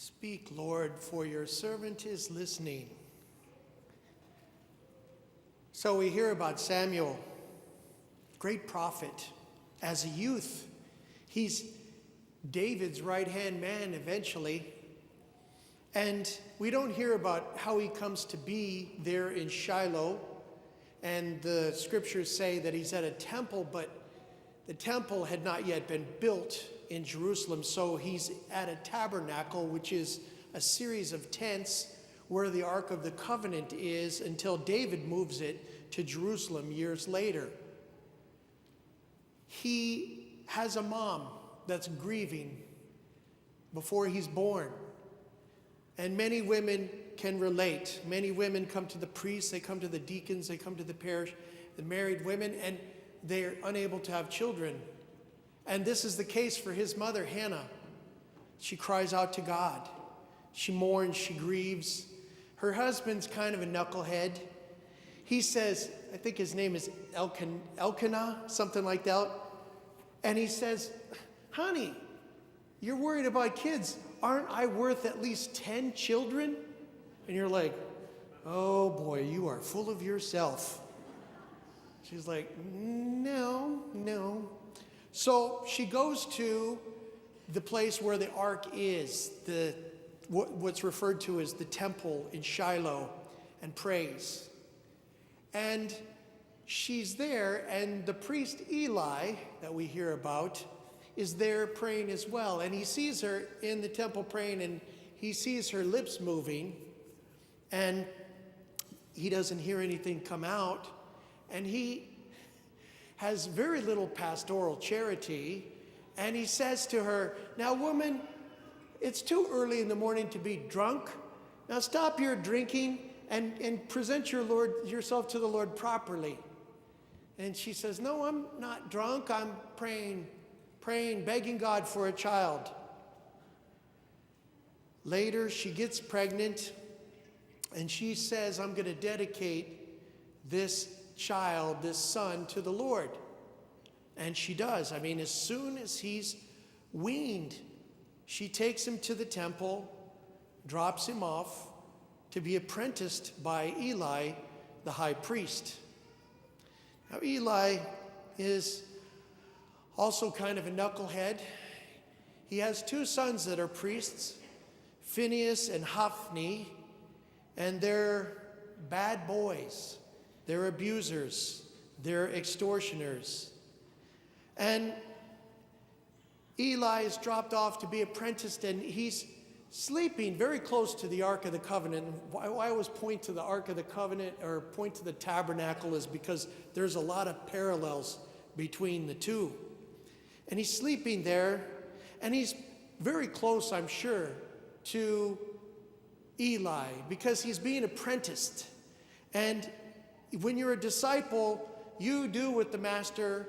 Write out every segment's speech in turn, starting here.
Speak, Lord, for your servant is listening. So we hear about Samuel, great prophet. As a youth, he's David's right-hand man eventually. And we don't hear about how he comes to be there in Shiloh. And the scriptures say that he's at a temple, but the temple had not yet been built in Jerusalem. So he's at a tabernacle, which is a series of tents where the Ark of the Covenant is until David moves it to Jerusalem years later. He has a mom that's grieving before he's born. And many women can relate. Many women come to the priests, they come to the deacons, they come to the parish, the married women, and they're unable to have children. And this is the case for his mother, Hannah. She cries out to God. She mourns, she grieves. Her husband's kind of a knucklehead. He says, I think his name is Elkanah, something like that. And he says, honey, you're worried about kids. Aren't I worth at least 10 children? And you're like, oh boy, you are full of yourself. She's like, no. So she goes to the place where the ark is, what's referred to as the temple in Shiloh, and prays. And she's there, and the priest Eli, that we hear about, is there praying as well. And he sees her in the temple praying, and he sees her lips moving, and he doesn't hear anything come out. And he has very little pastoral charity, and he says to her, now woman, it's too early in the morning to be drunk. Now stop your drinking and present yourself to the Lord properly. And she says, no, I'm not drunk. I'm praying, begging God for a child. Later, she gets pregnant, and she says, I'm going to dedicate this child, this son, to the Lord. And she does. I mean, as soon as he's weaned, she takes him to the temple, drops him off to be apprenticed by Eli, the high priest. Now, Eli is also kind of a knucklehead. He has two sons that are priests, Phinehas and Hophni, and they're bad boys. They're abusers. They're extortioners. And Eli is dropped off to be apprenticed, and he's sleeping very close to the Ark of the Covenant. Why I always point to the Ark of the Covenant or point to the tabernacle is because there's a lot of parallels between the two. And he's sleeping there, and he's very close, I'm sure, to Eli because he's being apprenticed. And when you're a disciple, you do what the master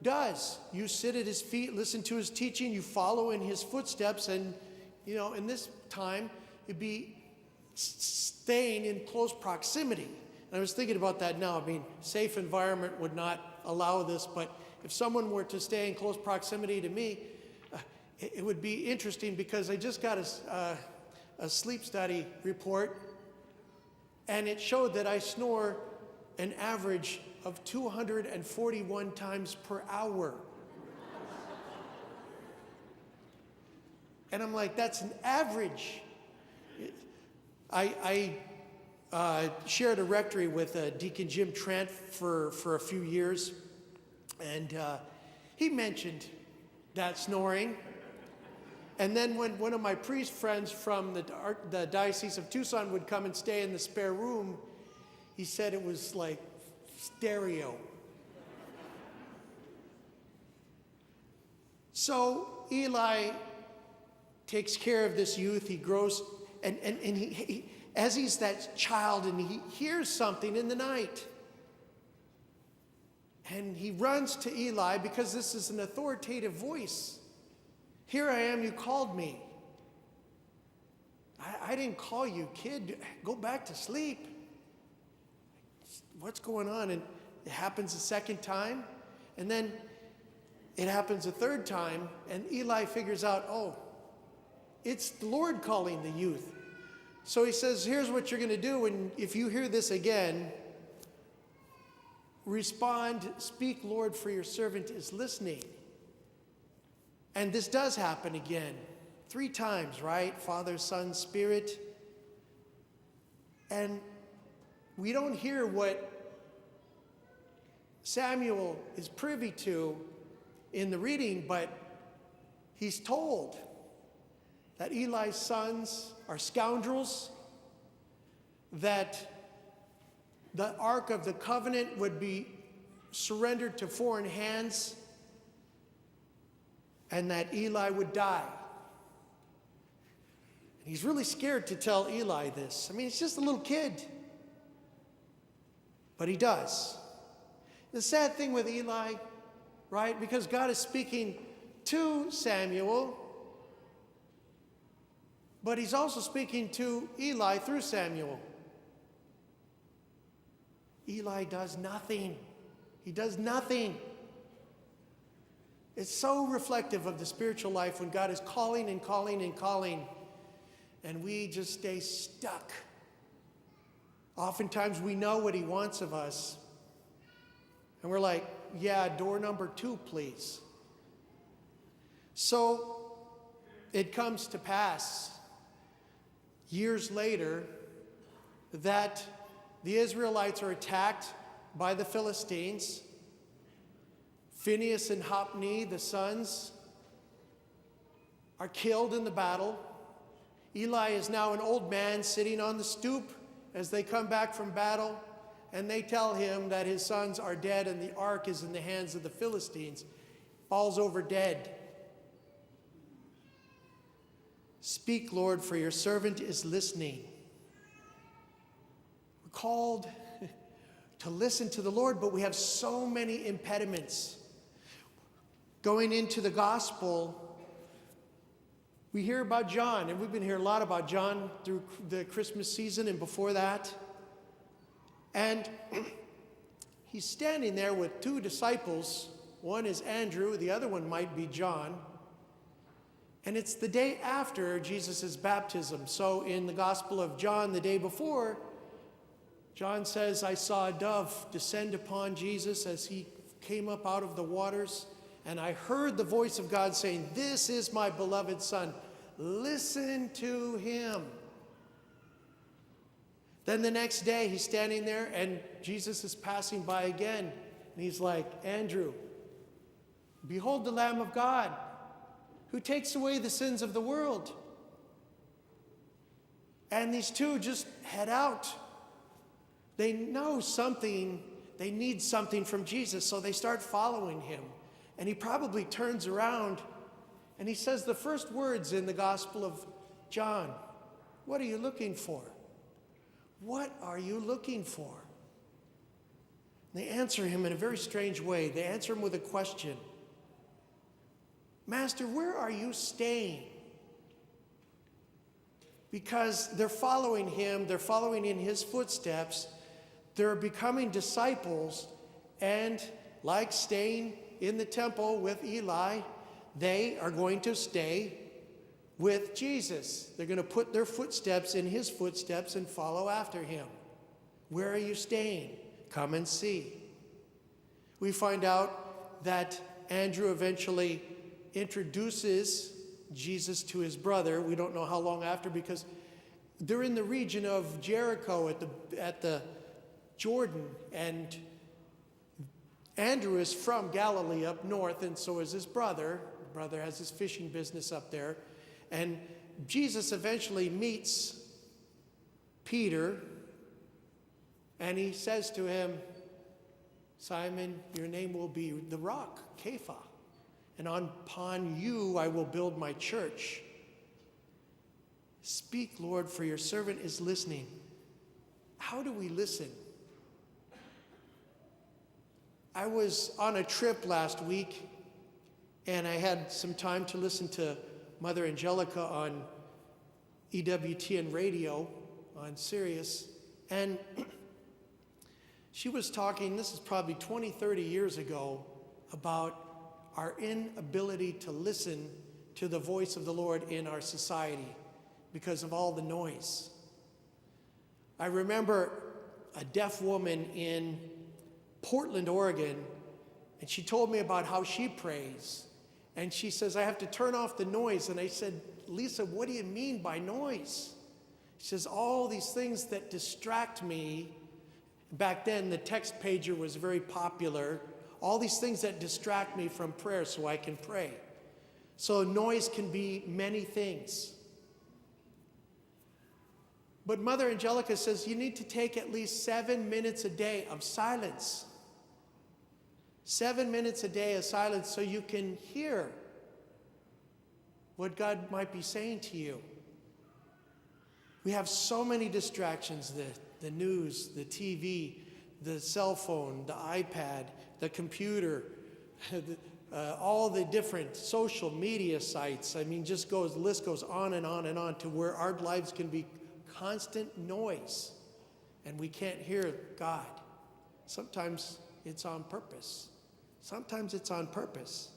does. You sit at his feet, listen to his teaching, you follow in his footsteps, and in this time, you'd be staying in close proximity. And I was thinking about that now. I mean, safe environment would not allow this, but if someone were to stay in close proximity to me, it would be interesting because I just got a sleep study report, and it showed that I snore an average of 241 times per hour. And I'm like, that's an average. I shared a rectory with Deacon Jim Trent for a few years, and he mentioned that snoring. And then when one of my priest friends from the Diocese of Tucson would come and stay in the spare room, he said it was like stereo. So Eli takes care of this youth. He grows, and he as he's that child, and he hears something in the night. And he runs to Eli because this is an authoritative voice. Here I am, you called me. I didn't call you, kid. Go back to sleep. What's going on? And it happens a second time, and then it happens a third time, and Eli figures out, oh, It's the Lord calling the youth. So he says, here's what you're going to do. And if you hear this again, respond, speak, Lord, for your servant is listening. And this does happen again. 3 times, right? Father, Son, Spirit. And we don't hear what Samuel is privy to in the reading, but he's told that Eli's sons are scoundrels, that the Ark of the Covenant would be surrendered to foreign hands, and that Eli would die. And he's really scared to tell Eli this. I mean, he's just a little kid. But he does. The sad thing with Eli, right, because God is speaking to Samuel, but he's also speaking to Eli through Samuel. Eli does nothing. He does nothing. It's so reflective of the spiritual life when God is calling and calling and calling, and we just stay stuck. Oftentimes we know what he wants of us, and we're like, yeah, door number 2, please. So it comes to pass years later that the Israelites are attacked by the Philistines. Phinehas and Hophni, the sons, are killed in the battle. Eli is now an old man sitting on the stoop as they come back from battle, and they tell him that his sons are dead and the ark is in the hands of the Philistines. Falls over dead. Speak, Lord, for your servant is listening. We're called to listen to the Lord, but we have so many impediments. Going into the gospel, we hear about John, and we've been hearing a lot about John through the Christmas season and before that. And he's standing there with 2 disciples. One is Andrew, the other one might be John. And it's the day after Jesus' baptism. So in the Gospel of John, the day before, John says, I saw a dove descend upon Jesus as he came up out of the waters. And I heard the voice of God saying, this is my beloved Son. Listen to him. Then the next day, he's standing there, and Jesus is passing by again. And he's like, Andrew, behold the Lamb of God, who takes away the sins of the world. And these 2 just head out. They know something, they need something from Jesus, so they start following him. And he probably turns around and he says the first words in the Gospel of John. What are you looking for? What are you looking for? They answer him in a very strange way. They answer him with a question. Master, where are you staying? Because they're following him, they're following in his footsteps, they're becoming disciples, and like staying in the temple with Eli, they are going to stay with Jesus. They're going to put their footsteps in his footsteps and follow after him. Where are you staying? Come and see. We find out that Andrew eventually introduces Jesus to his brother. We don't know how long after, because they're in the region of Jericho at the Jordan, and Andrew is from Galilee up north, and so is his brother. His brother has his fishing business up there. And Jesus eventually meets Peter, and he says to him, Simon, your name will be the rock, Kepha, and upon you I will build my church. Speak, Lord, for your servant is listening. How do we listen? I was on a trip last week, and I had some time to listen to Mother Angelica on EWTN radio on Sirius, and she was talking, this is probably 20, 30 years ago, about our inability to listen to the voice of the Lord in our society because of all the noise. I remember a deaf woman in Portland, Oregon, and she told me about how she prays. And she says, I have to turn off the noise. And I said, Lisa, what do you mean by noise? She says, all these things that distract me. Back then, the text pager was very popular. All these things that distract me from prayer so I can pray. So noise can be many things. But Mother Angelica says you need to take at least 7 minutes a day of silence. 7 minutes a day of silence so you can hear what God might be saying to you. We have so many distractions, the news, the TV, the cell phone, the iPad, the computer, all the different social media sites. I mean, the list goes on and on and on to where our lives can be constant noise and we can't hear God. Sometimes it's on purpose. Sometimes it's on purpose.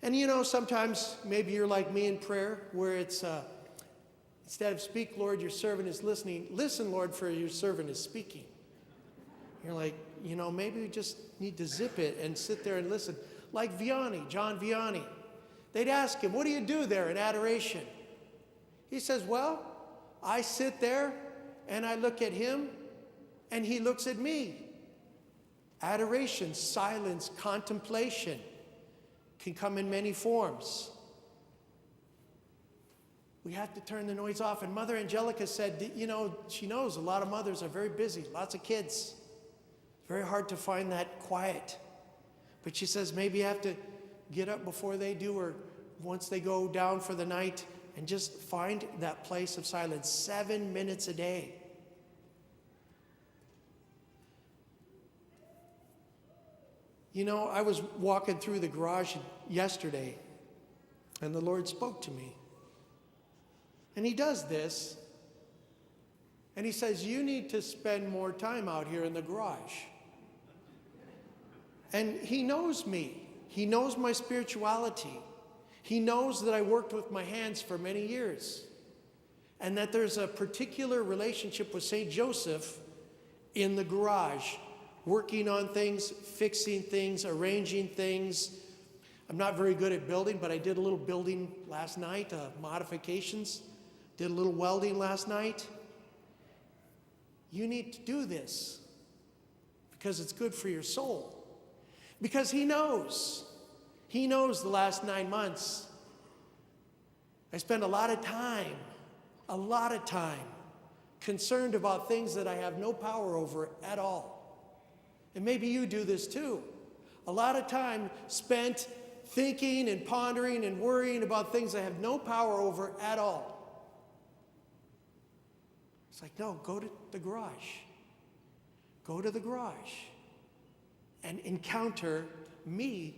And sometimes maybe you're like me in prayer where it's instead of speak, Lord, your servant is listening. Listen, Lord, for your servant is speaking. You're like, maybe we just need to zip it and sit there and listen. Like Vianney, John Vianney. They'd ask him, what do you do there in adoration? He says, well, I sit there and I look at him and he looks at me. Adoration, silence, contemplation can come in many forms. We have to turn the noise off. And Mother Angelica said, she knows a lot of mothers are very busy, lots of kids. Very hard to find that quiet. But she says maybe you have to get up before they do or once they go down for the night and just find that place of silence 7 minutes a day. I was walking through the garage yesterday and the Lord spoke to me. And he does this. And he says, you need to spend more time out here in the garage. And he knows me. He knows my spirituality. He knows that I worked with my hands for many years. And that there's a particular relationship with St. Joseph in the garage, working on things, fixing things, arranging things. I'm not very good at building, but I did a little building last night, modifications. Did a little welding last night. You need to do this because it's good for your soul. Because he knows. He knows the last 9 months. I spent a lot of time concerned about things that I have no power over at all. And maybe you do this too. A lot of time spent thinking and pondering and worrying about things I have no power over at all. It's like, no, go to the garage. Go to the garage and encounter me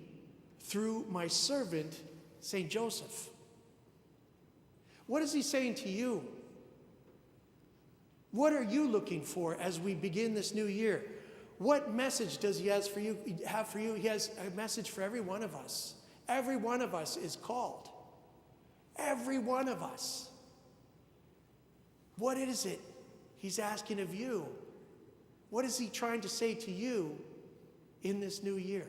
through my servant, St. Joseph. What is he saying to you? What are you looking for as we begin this new year? What message does he have for you? He has a message for every one of us. Every one of us is called. Every one of us. What is it he's asking of you? What is he trying to say to you in this new year?